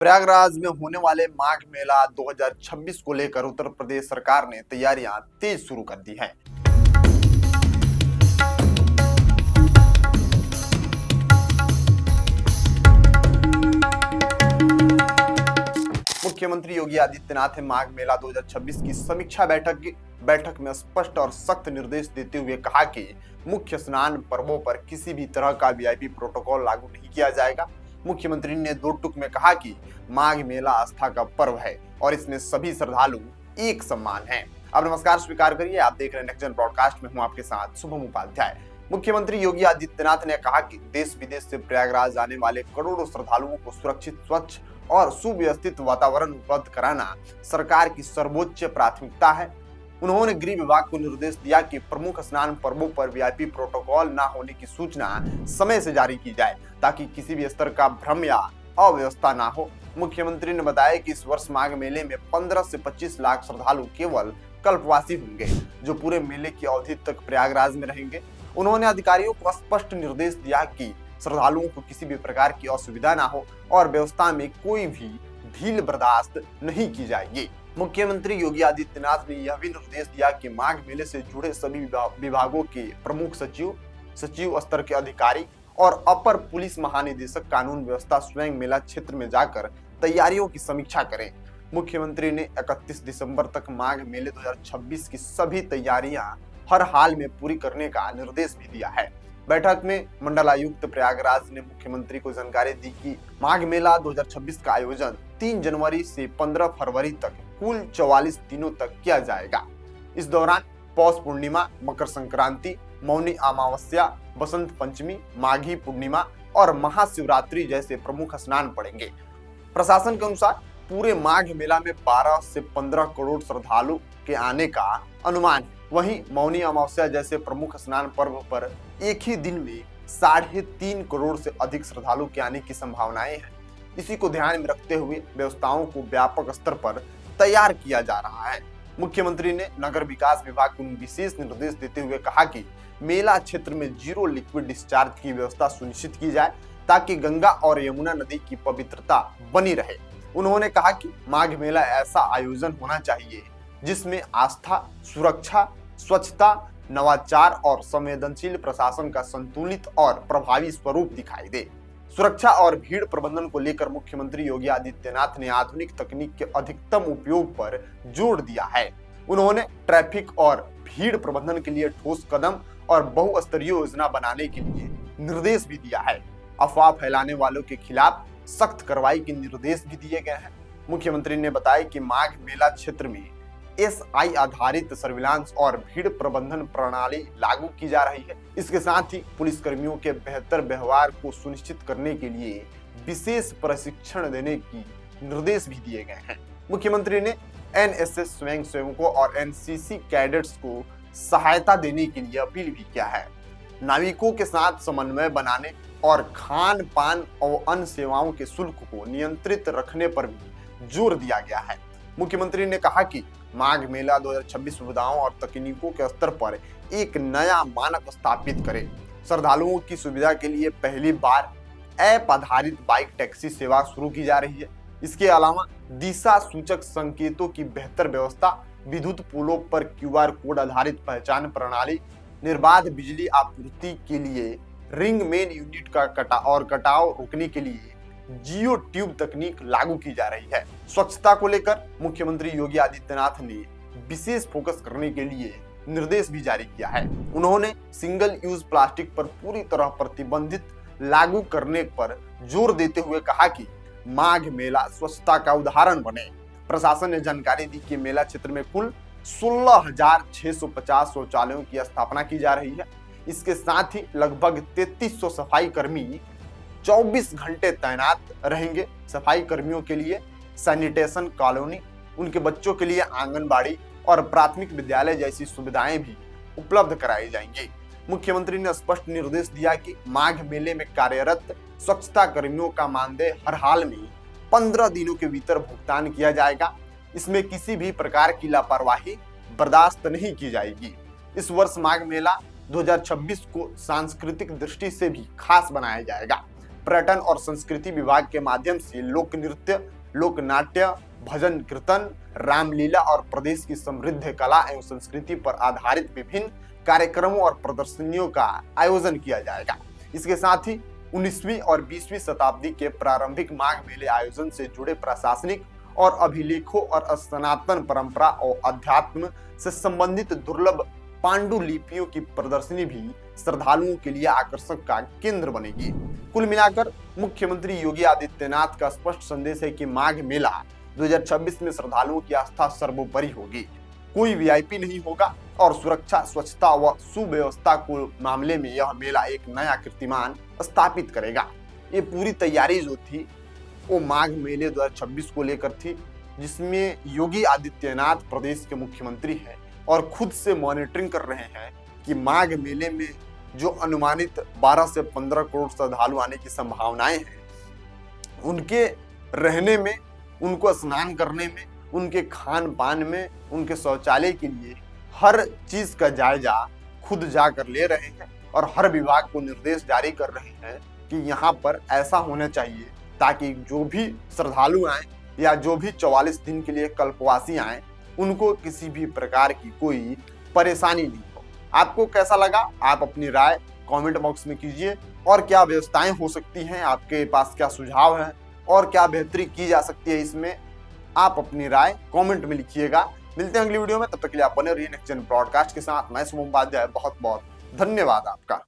प्रयागराज में होने वाले माघ मेला 2026 को लेकर उत्तर प्रदेश सरकार ने तैयारियां तेज शुरू कर दी हैं। मुख्यमंत्री योगी आदित्यनाथ ने माघ मेला 2026 की समीक्षा बैठक में स्पष्ट और सख्त निर्देश देते हुए कहा कि मुख्य स्नान पर्वों पर किसी भी तरह का वीआईपी प्रोटोकॉल लागू नहीं किया जाएगा। मुख्यमंत्री ने दो टूक में कहा कि माघ मेला आस्था का पर्व है और इसमें सभी श्रद्धालु एक समान हैं। अब नमस्कार स्वीकार करिए, आप देख रहे हैं नेक्स्ट जन ब्रॉडकास्ट में हूं आपके साथ शुभम उपाध्याय। मुख्यमंत्री योगी आदित्यनाथ ने कहा कि देश विदेश से प्रयागराज आने वाले करोड़ों श्रद्धालुओं को सुरक्षित, स्वच्छ और सुव्यवस्थित वातावरण उपलब्ध कराना सरकार की सर्वोच्च प्राथमिकता है। उन्होंने गृह विभाग को निर्देश दिया कि प्रमुख स्नान पर्वों पर वीआईपी प्रोटोकॉल न होने की सूचना समय से जारी की जाए ताकि किसी भी स्तर का भ्रम या अव्यवस्था ना हो। मुख्यमंत्री ने बताया कि इस वर्ष माघ मेले में 15 से 25 लाख श्रद्धालु केवल कल्पवासी होंगे, जो पूरे मेले की अवधि तक प्रयागराज में रहेंगे। उन्होंने अधिकारियों को स्पष्ट निर्देश दिया कि श्रद्धालुओं को किसी भी प्रकार की असुविधा ना हो और व्यवस्था में कोई भी ढील बर्दाश्त नहीं की जाएगी। मुख्यमंत्री योगी आदित्यनाथ ने यह भी निर्देश दिया कि माघ मेले से जुड़े सभी विभागों के प्रमुख सचिव, सचिव स्तर के अधिकारी और अपर पुलिस महानिदेशक कानून व्यवस्था स्वयं मेला क्षेत्र में जाकर तैयारियों की समीक्षा करें। मुख्यमंत्री ने 31 दिसंबर तक माघ मेले 2026 की सभी तैयारियां हर हाल में पूरी करने का निर्देश भी दिया है। बैठक में मंडलायुक्त प्रयागराज ने मुख्यमंत्री को जानकारी दी कि माघ मेला 2026 का आयोजन 3 जनवरी से 15 फरवरी तक कुल 44 दिनों तक किया जाएगा। इस दौरान पौष पूर्णिमा, मकर संक्रांति, मौनी अमावस्या, बसंत पंचमी, माघी पूर्णिमा और महाशिवरात्रि जैसे प्रमुख स्नान पड़ेंगे। प्रशासन के अनुसार पूरे माघ मेला में 12 से 15 करोड़ श्रद्धालु के आने का अनुमान है। वहीं मौनी अमावस्या जैसे प्रमुख स्नान पर्व पर एक ही दिन में 3.5 करोड़ से अधिक श्रद्धालु के आने की संभावनाएं हैं। इसी को ध्यान में रखते हुए व्यवस्थाओं को व्यापक स्तर पर तैयार किया जा रहा है। मुख्यमंत्री ने नगर विकास विभाग को विशेष निर्देश देते हुए कहा कि मेला क्षेत्र में जीरो लिक्विड डिस्चार्ज की व्यवस्था सुनिश्चित की जाए ताकि गंगा और यमुना नदी की पवित्रता बनी रहे। उन्होंने कहा कि माघ मेला ऐसा आयोजन होना चाहिए जिसमें आस्था, सुरक्षा, स्वच्छता, नवाचार और संवेदनशील प्रशासन का संतुलित और प्रभावी स्वरूप दिखाई दे। सुरक्षा और भीड़ प्रबंधन को लेकर मुख्यमंत्री योगी आदित्यनाथ ने आधुनिक तकनीक के अधिकतम उपयोग पर जोर दिया है। उन्होंने ट्रैफिक और भीड़ प्रबंधन के लिए ठोस कदम और बहुस्तरीय योजना बनाने के लिए निर्देश भी दिया है। अफवाह फैलाने वालों के खिलाफ सख्त कार्रवाई के निर्देश भी दिए गए हैं। मुख्यमंत्री ने बताया कि माघ मेला क्षेत्र में एसआई आधारित सर्विलांस और भीड़ प्रबंधन प्रणाली लागू की जा रही है। इसके साथ ही पुलिस कर्मियों के बेहतर व्यवहार को सुनिश्चित करने के लिए विशेष प्रशिक्षण देने की निर्देश भी दिए गए हैं। मुख्यमंत्री ने एनएसएस स्वयंसेवकों और एनसीसी कैडेट्स को सहायता देने के लिए अपील भी किया है। नाविकों के साथ समन्वय बनाने और खान पान और अन्य सेवाओं के शुल्क को नियंत्रित रखने पर भी जोर दिया गया है। मुख्यमंत्री ने कहा कि माघ मेला 2026 सुविधाओं और तकनीकों के स्तर पर एक नया मानक स्थापित करे। श्रद्धालुओं की सुविधा के लिए पहली बार ऐप आधारित बाइक टैक्सी सेवा शुरू की जा रही है। इसके अलावा दिशा सूचक संकेतों की बेहतर व्यवस्था, विद्युत पोलों पर क्यूआर कोड आधारित पहचान प्रणाली, निर्बाध बिजली आपूर्ति के लिए रिंग मेन यूनिट का कटाव रोकने के लिए जियो ट्यूब तकनीक लागू की जा रही है। स्वच्छता को लेकर मुख्यमंत्री योगी आदित्यनाथ ने विशेष फोकस करने के लिए निर्देश भी जारी किया है। उन्होंने सिंगल यूज प्लास्टिक पर पूरी तरह प्रतिबंधित लागू करने पर जोर देते हुए कहा कि माघ मेला स्वच्छता का उदाहरण बने। प्रशासन ने जानकारी दी कि मेला क्षेत्र में कुल 16,650 शौचालयों की स्थापना की जा रही है। इसके साथ ही लगभग 3300 सफाई कर्मी 24 घंटे तैनात रहेंगे। सफाई कर्मियों के लिए सैनिटेशन कॉलोनी, उनके बच्चों के लिए आंगनबाड़ी और प्राथमिक विद्यालय जैसी सुविधाएं भी उपलब्ध कराई जाएंगी। मुख्यमंत्री ने स्पष्ट निर्देश दिया कि माघ मेले में कार्यरत स्वच्छता कर्मियों का मानदेय हर हाल में 15 दिनों के भीतर भुगतान किया जाएगा। इसमें किसी भी प्रकार की लापरवाही बर्दाश्त नहीं की जाएगी। इस वर्ष माघ मेला 2026 को सांस्कृतिक दृष्टि से भी खास बनाया जाएगा। पर्यटन और संस्कृति विभाग के माध्यम से लोक नृत्य, लोक नाट्य, भजन कीर्तन, रामलीला और प्रदेश की समृद्ध कला एवं संस्कृति पर आधारित विभिन्न कार्यक्रमों और प्रदर्शनियों का आयोजन किया जाएगा। इसके साथ ही 19वीं और 20वीं शताब्दी के प्रारंभिक माघ मेले आयोजन से जुड़े प्रशासनिक और अभिलेखों और सनातन परंपरा और अध्यात्म से संबंधित दुर्लभ पांडुलिपियों की प्रदर्शनी भी श्रद्धालुओं के लिए आकर्षण का केंद्र बनेगी। कुल मिलाकर मुख्यमंत्री योगी आदित्यनाथ का स्पष्ट संदेश है कि माघ मेला 2026 में श्रद्धालुओं की आस्था सर्वोपरि होगी। कोई वीआईपी नहीं होगा और सुरक्षा, स्वच्छता व सुव्यवस्था को मामले में यह मेला एक नया कीर्तिमान स्थापित करेगा। ये पूरी तैयारी जो थी वो माघ मेले 2026 को लेकर थी, जिसमें योगी आदित्यनाथ प्रदेश के मुख्यमंत्री हैं और खुद से मॉनिटरिंग कर रहे हैं कि माघ मेले में जो अनुमानित 12 से 15 करोड़ श्रद्धालु आने की संभावनाएं हैं, उनके रहने में, उनको स्नान करने में, उनके खान पान में, उनके शौचालय के लिए हर चीज का जायजा खुद जाकर ले रहे हैं और हर विभाग को निर्देश जारी कर रहे हैं कि यहाँ पर ऐसा होना चाहिए ताकि जो भी श्रद्धालु आए या जो भी 44 दिन के लिए कल्पवासी आए, उनको किसी भी प्रकार की कोई परेशानी नहीं हो। आपको कैसा लगा? आप अपनी राय कमेंट बॉक्स में कीजिए और क्या व्यवस्थाएं हो सकती हैं, आपके पास क्या सुझाव हैं और क्या बेहतरी की जा सकती है, इसमें आप अपनी राय कमेंट में लिखिएगा। मिलते हैं अगली वीडियो में, तब तक के लिए आप बने रहिए नेक्स्ट जन ब्रॉडकास्ट के साथ। मैं शुभम उपाध्याय, बहुत बहुत धन्यवाद आपका।